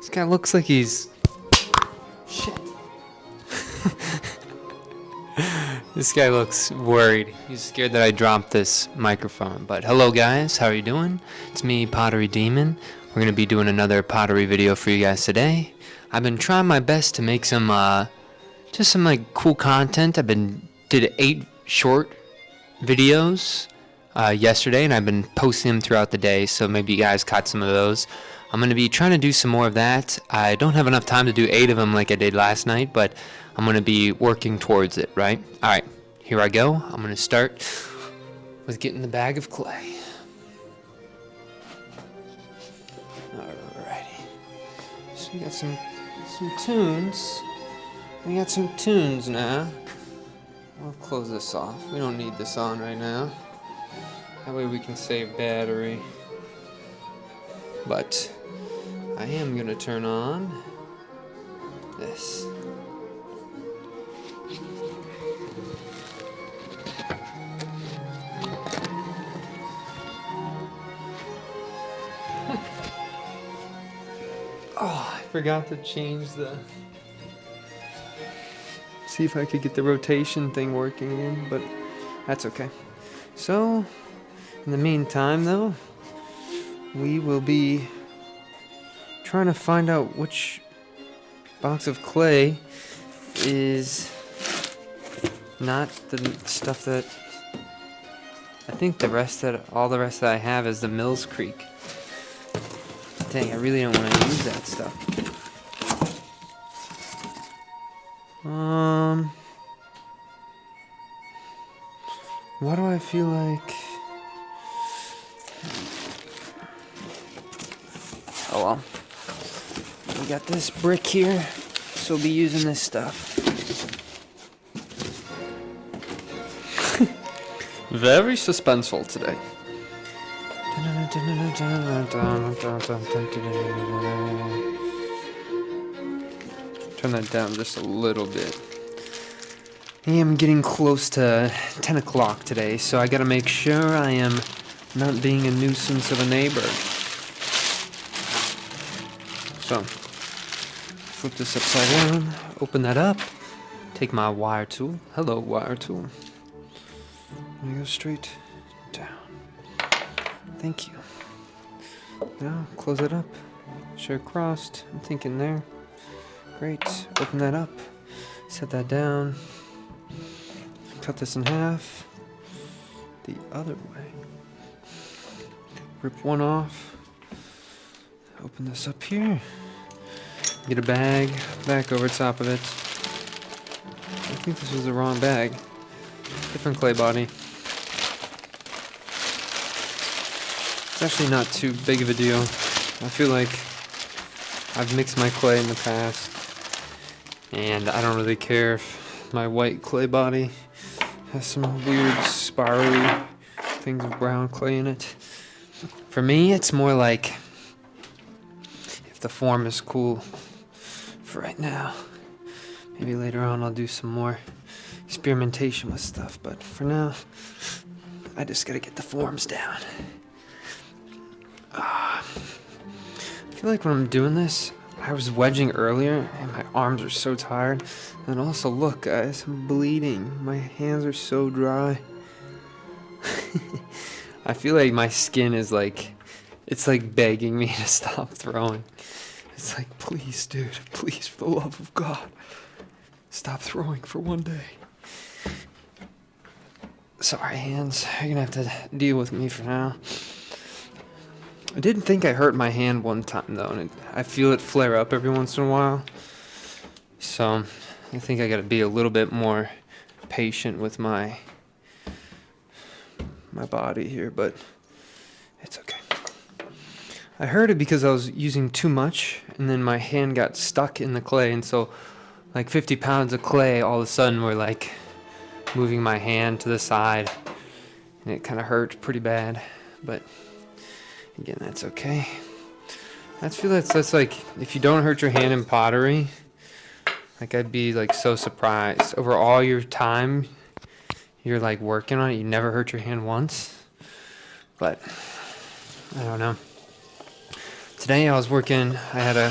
This guy looks like he's... Shit. This guy looks worried. He's scared that I dropped this microphone. But hello guys, how are you doing? It's me, Pottery Demon. We're going to be doing another pottery video for you guys today. I've been trying my best to make some, just some like cool content. Did 8 short videos yesterday, and I've been posting them throughout the day, so maybe you guys caught some of those. I'm going to be trying to do some more of that. I don't have enough time to do 8 of them like I did last night, but I'm going to be working towards it, right? Alright, here I go. I'm going to start with getting the bag of clay. Alrighty. So we got some tunes. We got some tunes now. We'll close this off. We don't need this on right now. That way we can save battery. But I am going to turn on this. Oh, I forgot to change the... See if I could get the rotation thing working again, but that's okay. So, in the meantime though, we will be trying to find out which box of clay is not the stuff that... I think all the rest that I have is the Mills Creek. Dang, I really don't want to use that stuff. Why do I feel like... Oh well. We got this brick here, so we'll be using this stuff. Very suspenseful today. Turn that down just a little bit. I am getting close to 10 o'clock today, so I gotta make sure I am not being a nuisance of a neighbor. So, flip this upside down, open that up, take my wire tool. Hello, wire tool. I'm gonna go straight down. Thank you. Now, close it up. Sure crossed. I'm thinking there. Great. Open that up. Set that down. Cut this in half. The other way. Rip one off. Open this up here. Get a bag. Back over top of it. I think this was the wrong bag. Different clay body. It's actually not too big of a deal. I feel like I've mixed my clay in the past, and I don't really care if my white clay body has some weird spirally things of brown clay in it. For me, it's more like if the form is cool for right now. Maybe later on I'll do some more experimentation with stuff, but for now, I just gotta get the forms down. I feel like when I'm doing this, I was wedging earlier and my arms are so tired. And also, look guys, I'm bleeding. My hands are so dry. I feel like my skin is like, it's like begging me to stop throwing. It's like, please dude, please, for the love of God, stop throwing for one day. Sorry hands, you're gonna have to deal with me for now. I didn't think I hurt my hand one time though, and I feel it flare up every once in a while. So I think I gotta be a little bit more patient with my body here, but it's okay. I hurt it because I was using too much, and then my hand got stuck in the clay, and so like 50 pounds of clay all of a sudden were like moving my hand to the side, and it kind of hurt pretty bad, but again, that's okay. I feel that's like, if you don't hurt your hand in pottery, like I'd be like so surprised. Over all your time you're like working on it, you never hurt your hand once. But I don't know. Today I was working, I had a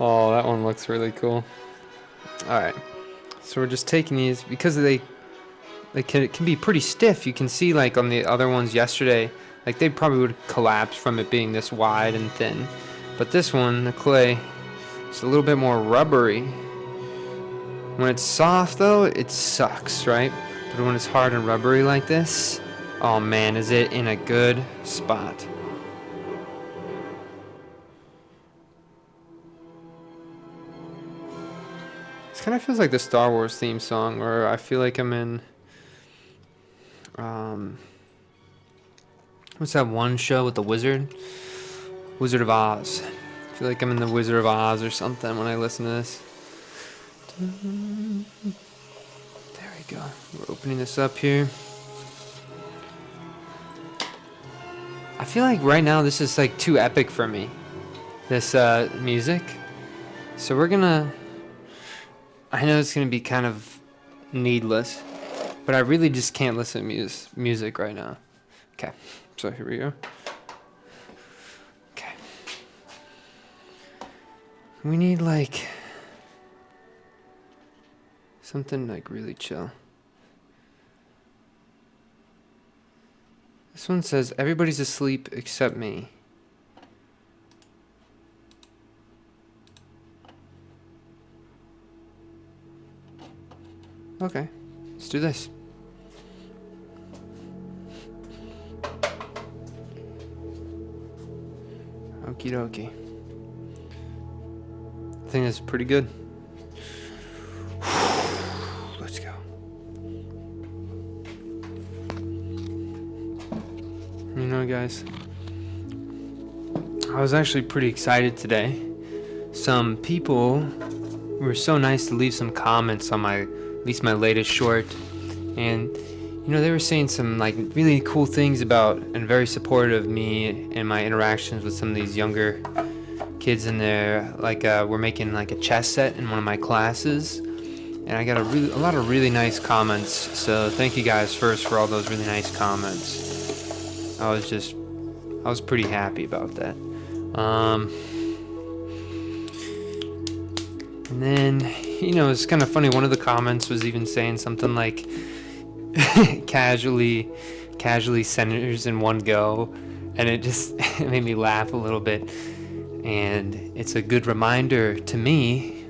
Oh, that one looks really cool. Alright, so we're just taking these because it can be pretty stiff. You can see like on the other ones yesterday, like they probably would collapse from it being this wide and thin. But this one, the clay, it's a little bit more rubbery. When it's soft though, it sucks, right? But when it's hard and rubbery like this, oh man, is it in a good spot. This kind of feels like the Star Wars theme song, where I feel like I'm in, what's that one show with the wizard? Wizard of Oz. I feel like I'm in the Wizard of Oz or something when I listen to this. There we go. We're opening this up here. I feel like right now this is like too epic for me, this music. So we're gonna, I know it's gonna be kind of needless, but I really just can't listen to music right now. Okay, so here we go. Okay. We need like something like really chill. This one says, everybody's asleep except me. Okay, let's do this. Okie dokie. I think that's pretty good. Let's go. You know, guys, I was actually pretty excited today. Some people were so nice to leave some comments on at least my latest short, and you know, they were saying some like really cool things about and very supportive of me and my interactions with some of these younger kids in there. Like we're making like a chess set in one of my classes, and I got a lot of really nice comments. So thank you guys first for all those really nice comments. I was pretty happy about that. And then, you know, it's kind of funny. One of the comments was even saying something like, casually centers in one go, and it just it made me laugh a little bit. And it's a good reminder to me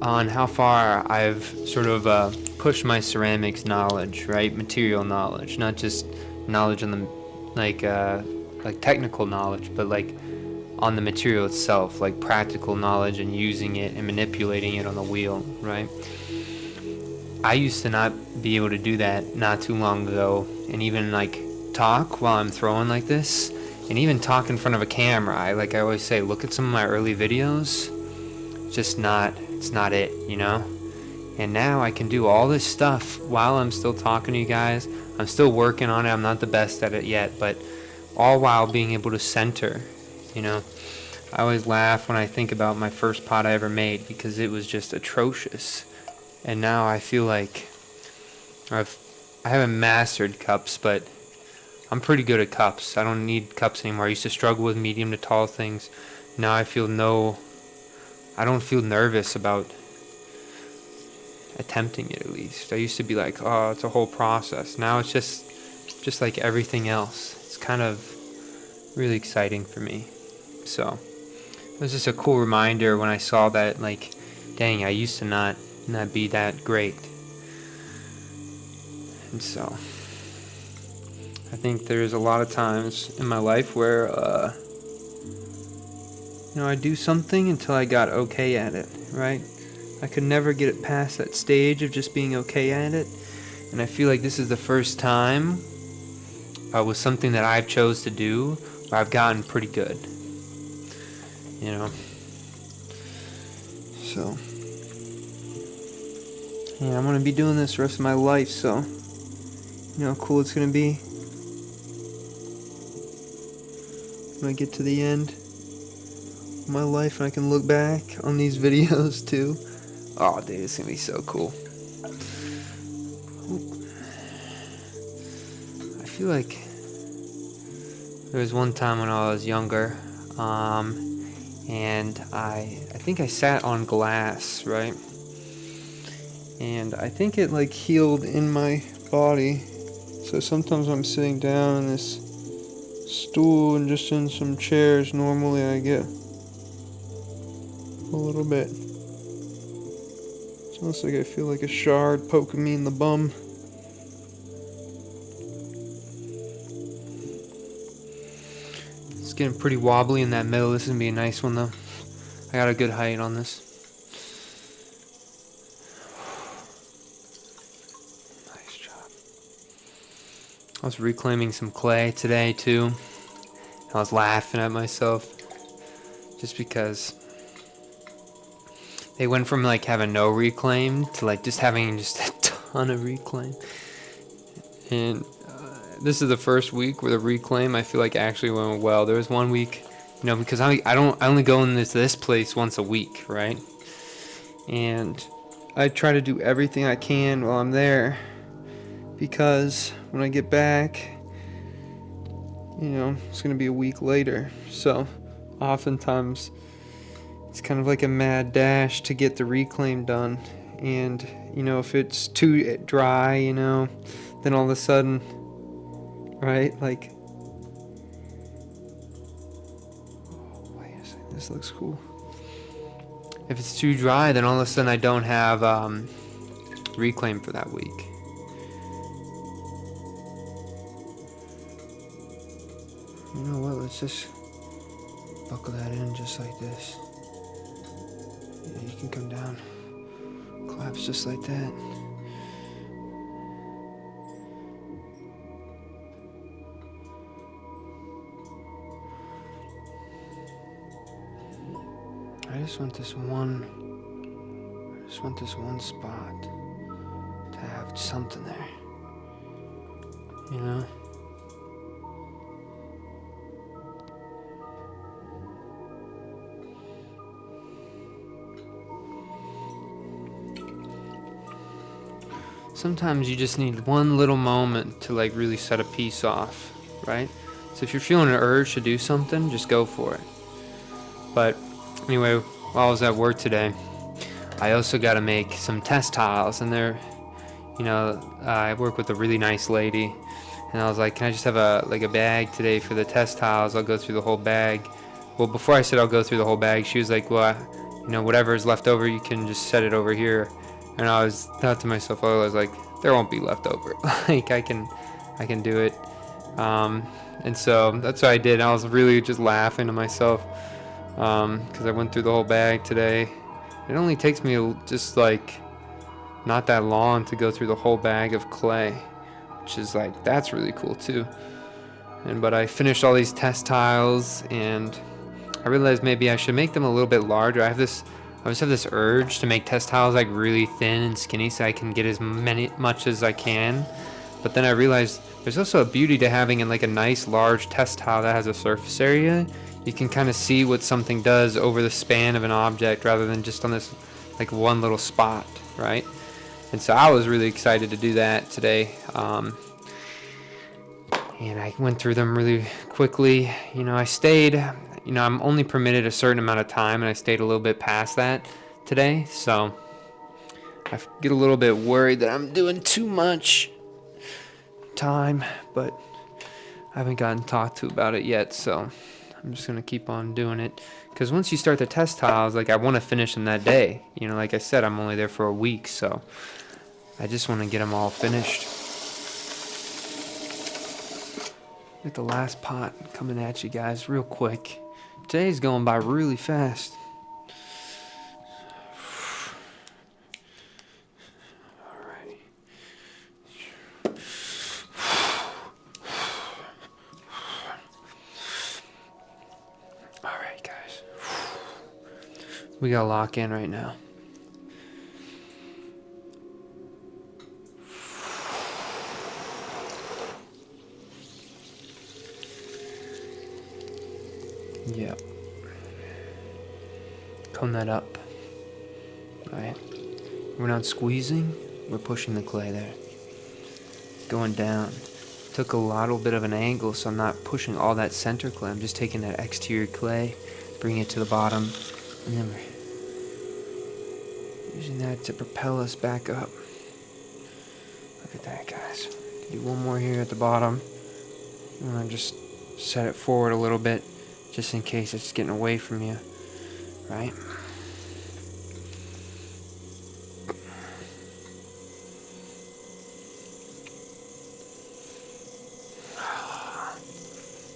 on how far I've sort of pushed my ceramics knowledge, right? Material knowledge, not just knowledge on the like technical knowledge, but like on the material itself, like practical knowledge and using it and manipulating it on the wheel, right? I used to not be able to do that not too long ago, and even like talk while I'm throwing like this, and even talk in front of a camera. I always say, look at some of my early videos. It's not it, you know? And now I can do all this stuff while I'm still talking to you guys. I'm still working on it. I'm not the best at it yet, but all while being able to center, you know? I always laugh when I think about my first pot I ever made, because it was just atrocious. And now I feel like I haven't mastered cups, but I'm pretty good at cups. I don't need cups anymore. I used to struggle with medium to tall things. Now I don't feel nervous about attempting it, at least. I used to be like, oh, it's a whole process. Now it's just like everything else. It's kind of really exciting for me. So it was just a cool reminder when I saw that, like, dang, I used to not be that great. And so I think there's a lot of times in my life where you know, I do something until I got okay at it, right? I could never get it past that stage of just being okay at it. And I feel like this is the first time with something that I've chose to do where I've gotten pretty good, you know? So yeah, I'm gonna be doing this the rest of my life, so you know how cool it's gonna be when I get to the end of my life and I can look back on these videos too. Oh, dude, it's gonna be so cool. I feel like there was one time when I was younger, and I think I sat on glass, right? And I think it like healed in my body. So sometimes I'm sitting down in this stool and just in some chairs. Normally I get a little bit. It's almost like I feel like a shard poking me in the bum. It's getting pretty wobbly in that middle. This is gonna be a nice one though. I got a good height on this. Nice job. I was reclaiming some clay today too. I was laughing at myself just because they went from like having no reclaim to like just having just a ton of reclaim. And this is the first week where the reclaim I feel like actually went well. There was one week, you know, because I only go in this place once a week, right? And I try to do everything I can while I'm there, because when I get back, you know, it's gonna be a week later. So oftentimes it's kind of like a mad dash to get the reclaim done. And you know, if it's too dry, you know, then all of a sudden, right, like, oh, wait a second, this looks cool. If it's too dry, then all of a sudden I don't have reclaim for that week. You know what, let's just buckle that in just like this. Yeah, you can come down, collapse just like that. I just want this one spot to have something there, you know? Sometimes you just need one little moment to like really set a piece off, right? So if you're feeling an urge to do something, just go for it. But anyway, while I was at work today, I also got to make some test tiles, and they're, you know, I work with a really nice lady, and I was like, can I just have a bag today for the test tiles? I'll go through the whole bag. Well, before I said I'll go through the whole bag, she was like, well, you know, whatever is left over, you can just set it over here. And I thought to myself, I was like, there won't be leftover. Like I can do it. And so that's what I did. I was really just laughing to myself because I went through the whole bag today. It only takes me just like not that long to go through the whole bag of clay, which is like, that's really cool too. But I finished all these test tiles, and I realized maybe I should make them a little bit larger. I always have this urge to make test tiles like really thin and skinny so I can get as much as I can. But then I realized there's also a beauty to having like a nice large test tile that has a surface area. You can kind of see what something does over the span of an object rather than just on this like one little spot, right? And so I was really excited to do that today. And I went through them really quickly. You know, I stayed, you know, I'm only permitted a certain amount of time, and I stayed a little bit past that today. So I get a little bit worried that I'm doing too much time, but I haven't gotten talked to about it yet. So I'm just going to keep on doing it. Because once you start the test tiles, like I want to finish them that day. You know, like I said, I'm only there for a week. So I just want to get them all finished. At the last pot coming at you guys real quick. Today's going by really fast. Alrighty. Alright guys. We gotta lock in right now. Yep. Cone that up. Right. We're not squeezing, we're pushing the clay there. Going down. Took a little bit of an angle, so I'm not pushing all that center clay. I'm just taking that exterior clay, bring it to the bottom, and then we're using that to propel us back up. Look at that, guys. Do one more here at the bottom. I'm gonna just set it forward a little bit, just in case it's getting away from you, right?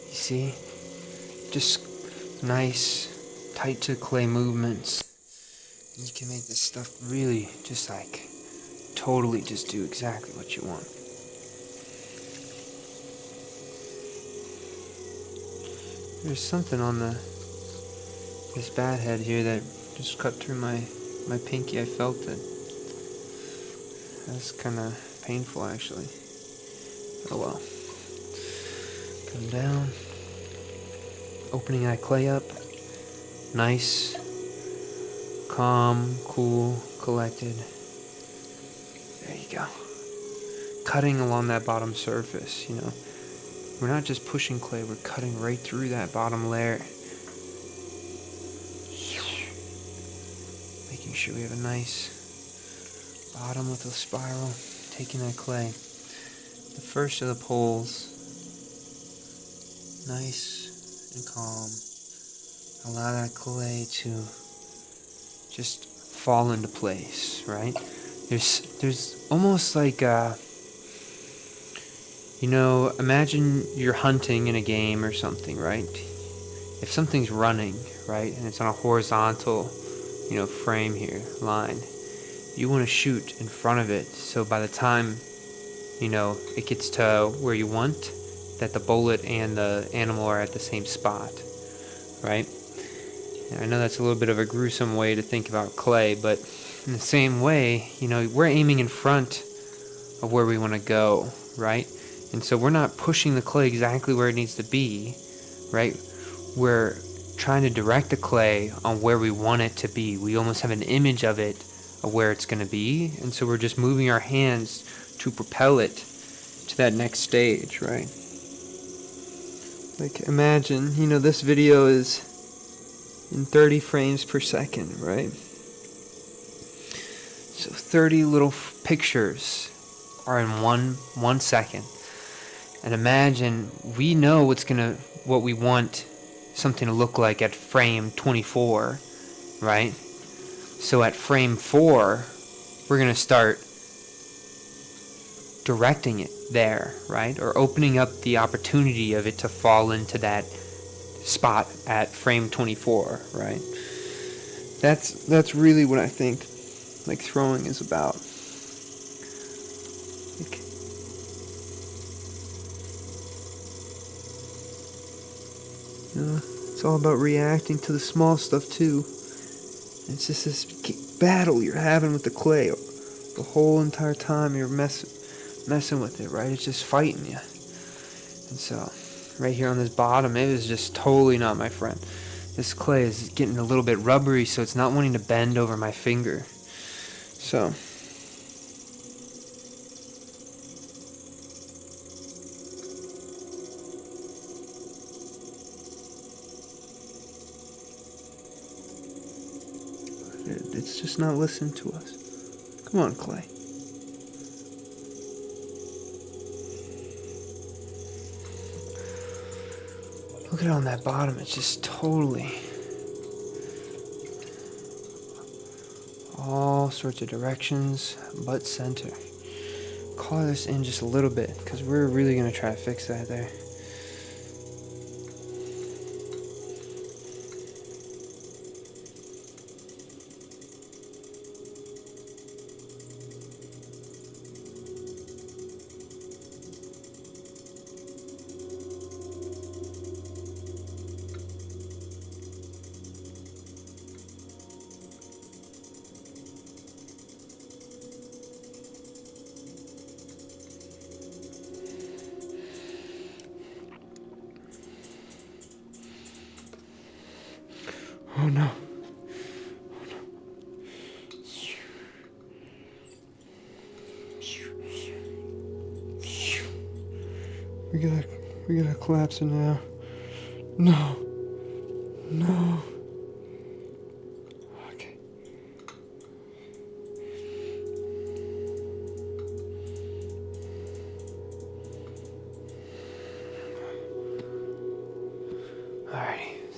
You see? Just nice, tight to clay movements. You can make this stuff really just like totally just do exactly what you want. There's something on this bat head here that just cut through my pinky. I felt it. That's kind of painful, actually. Oh well. Come down. Opening that clay up. Nice. Calm, cool, collected. There you go. Cutting along that bottom surface, you know. We're not just pushing clay, we're cutting right through that bottom layer. Making sure we have a nice bottom with a spiral. Taking that clay. The first of the poles. Nice and calm. Allow that clay to just fall into place, right? There's almost like you know, imagine you're hunting in a game or something, right? If something's running, right, and it's on a horizontal, you know, frame here, line, you want to shoot in front of it, so by the time, you know, it gets to where you want, that the bullet and the animal are at the same spot, right? And I know that's a little bit of a gruesome way to think about clay, but in the same way, you know, we're aiming in front of where we want to go, right? And so we're not pushing the clay exactly where it needs to be, right? We're trying to direct the clay on where we want it to be. We almost have an image of it, of where it's going to be, and so we're just moving our hands to propel it to that next stage, right? Like, imagine, you know, this video is in 30 frames per second, right? So 30 little pictures are in one second. And imagine we know what we want something to look like at frame 24, right? So at frame 4, we're going to start directing it there, right? Or opening up the opportunity of it to fall into that spot at frame 24, right? That's really what I think like throwing is about. Like, you know, it's all about reacting to the small stuff too. It's just this battle you're having with the clay the whole entire time you're messing with it, right? It's just fighting you. And so, right here on this bottom, it is just totally not my friend. This clay is getting a little bit rubbery, so it's not wanting to bend over my finger. So, it's just not listening to us. Come on, clay. Look at it on that bottom. It's just totally all sorts of directions, but center. Color this in just a little bit, because we're really going to try to fix that there. Oh no. We gotta collapse it now. No. No.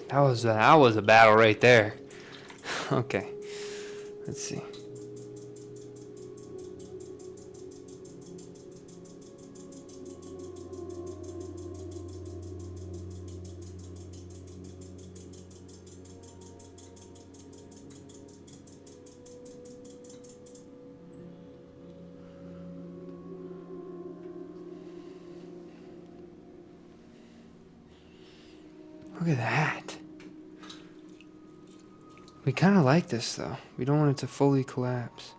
That was a battle right there. Okay, let's see. Look at that. We kind of like this though. We don't want it to fully collapse.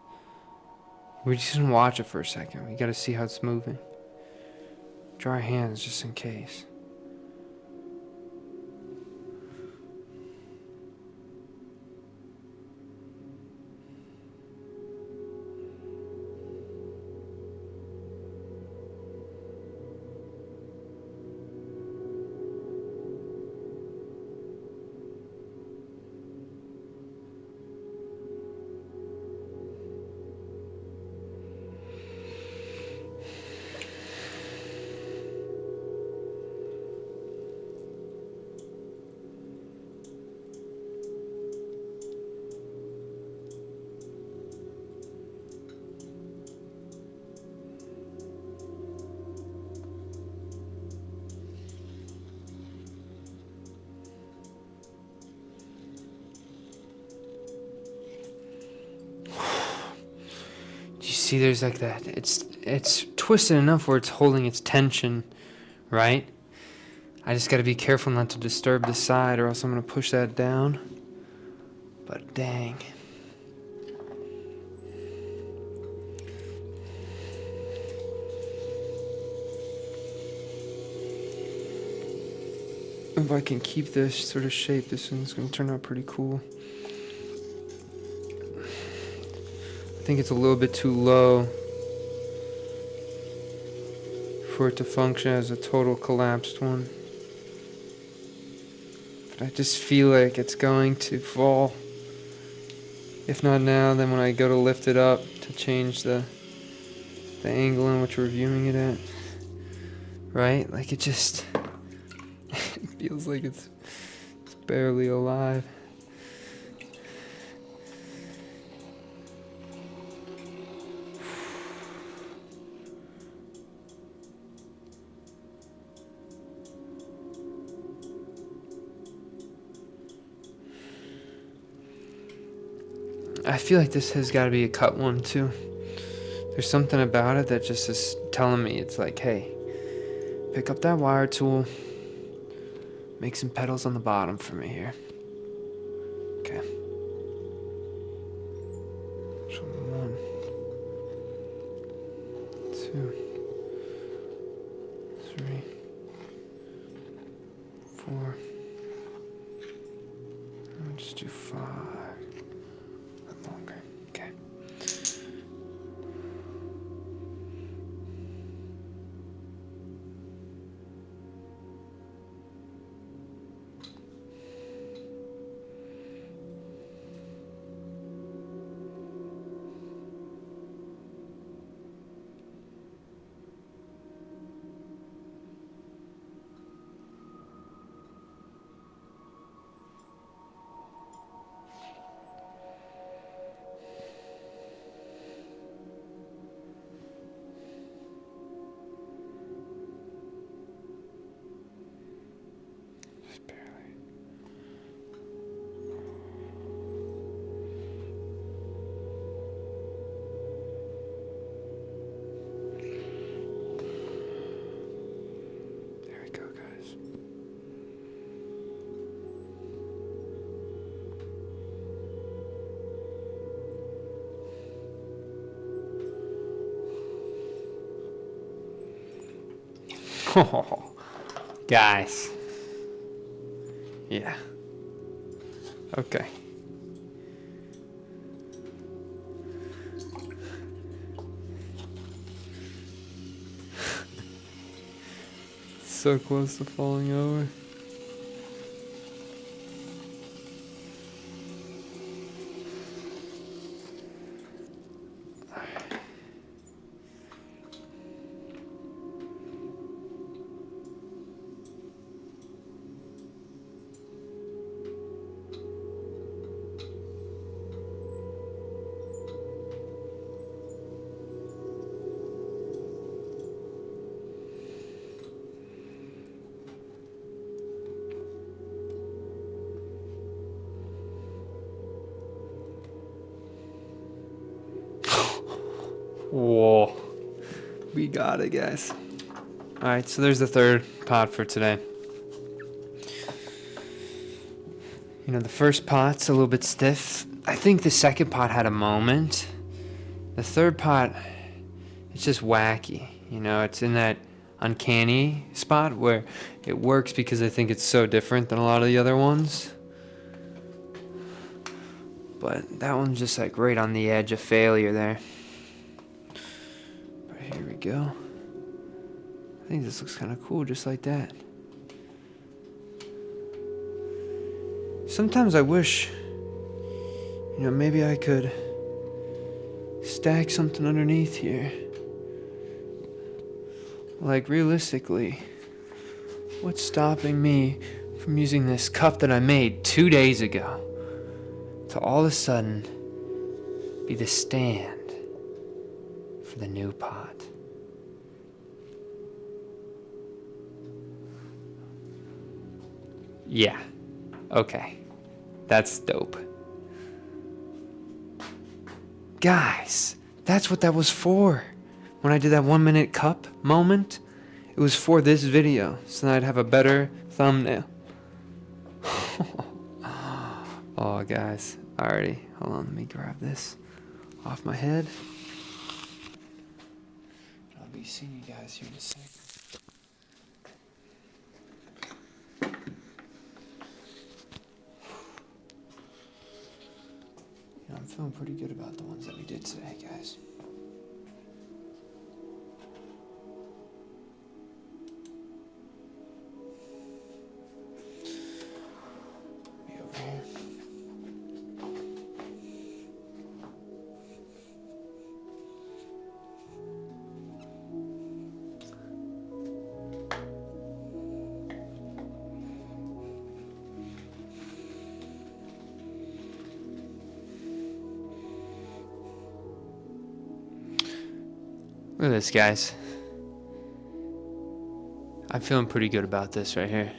We just gonna watch it for a second. We gotta see how it's moving. Draw our hands just in case. See, there's like that. It's twisted enough where it's holding its tension, right? I just gotta be careful not to disturb the side, or else I'm gonna push that down. But dang. If I can keep this sort of shape, this one's gonna turn out pretty cool. I think it's a little bit too low for it to function as a total collapsed one. But I just feel like it's going to fall. If not now, then when I go to lift it up to change the angle in which we're viewing it at. Right? Like it just it feels like it's barely alive. I feel like this has got to be a cut one too. There's something about it that just is telling me, it's like, hey, pick up that wire tool, make some pedals on the bottom for me here. Okay. So 1, 2, 3, 4. I'll just do 5. Longer. Okay. Oh, guys. Yeah. Okay. So close to falling over. Whoa. We got it, guys. Alright, so there's the third pot for today. You know, the first pot's a little bit stiff. I think the second pot had a moment. The third pot, it's just wacky. You know, it's in that uncanny spot where it works because I think it's so different than a lot of the other ones. But that one's just like right on the edge of failure there. But here we go. I think this looks kind of cool just like that. Sometimes I wish, you know, maybe I could stack something underneath here. Like, realistically, what's stopping me from using this cup that I made 2 days ago to all of a sudden be the stand for the new pot? Yeah. Okay. That's dope. Guys, that's what that was for. When I did that 1 minute cup moment, it was for this video, so that I'd have a better thumbnail. Oh, guys. Alrighty. Hold on, let me grab this off my head. I'll be seeing you guys here in a second. I'm feeling pretty good about the ones that we did today, guys. Be over here. Look at this, guys. I'm feeling pretty good about this right here.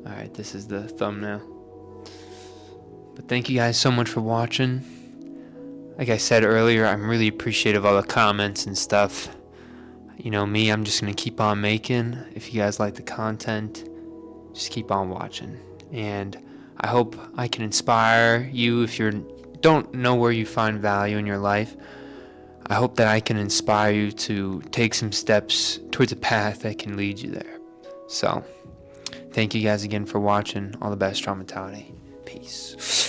Alright, this is the thumbnail. But thank you guys so much for watching. Like I said earlier, I'm really appreciative of all the comments and stuff. You know me, I'm just going to keep on making. If you guys like the content, just keep on watching. And I hope I can inspire you if you don't know where you find value in your life. I hope that I can inspire you to take some steps towards a path that can lead you there. So, thank you guys again for watching. All the best, Trauma Mentality. Peace.